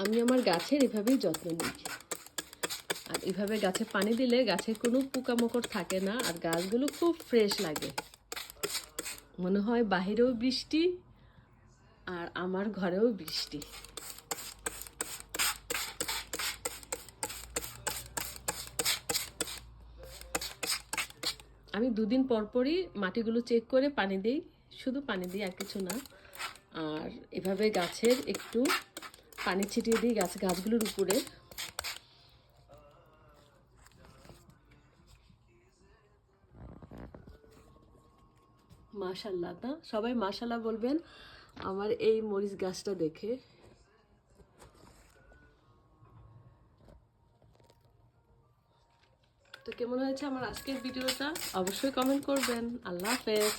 আমি আমার গাছের এভাবেই যত্ন নিই। আর এভাবে গাছে পানি দিলে গাছের কোনো পোকামাকড় থাকে না, আর গাছগুলো খুব ফ্রেশ লাগে। মনে হয় বাহিরেও বৃষ্টি আর আমার ঘরেও বৃষ্টি। আমি দুদিন পর পরই মাটিগুলো চেক করে পানি দিই, শুধু পানি দিই, আর কিছু না। আর এভাবে গাছের একটু পানি ছিটিয়ে দিই গাছগুলোর উপরে। মাশাআল্লাহ, না সবাই মাশাআল্লাহ বলবেন আমার এই মরিচ গাছটা দেখে। তো কেমন হয়েছে আমার আজকের ভিডিওটা অবশ্যই কমেন্ট করবেন। আল্লাহ হাফেজ।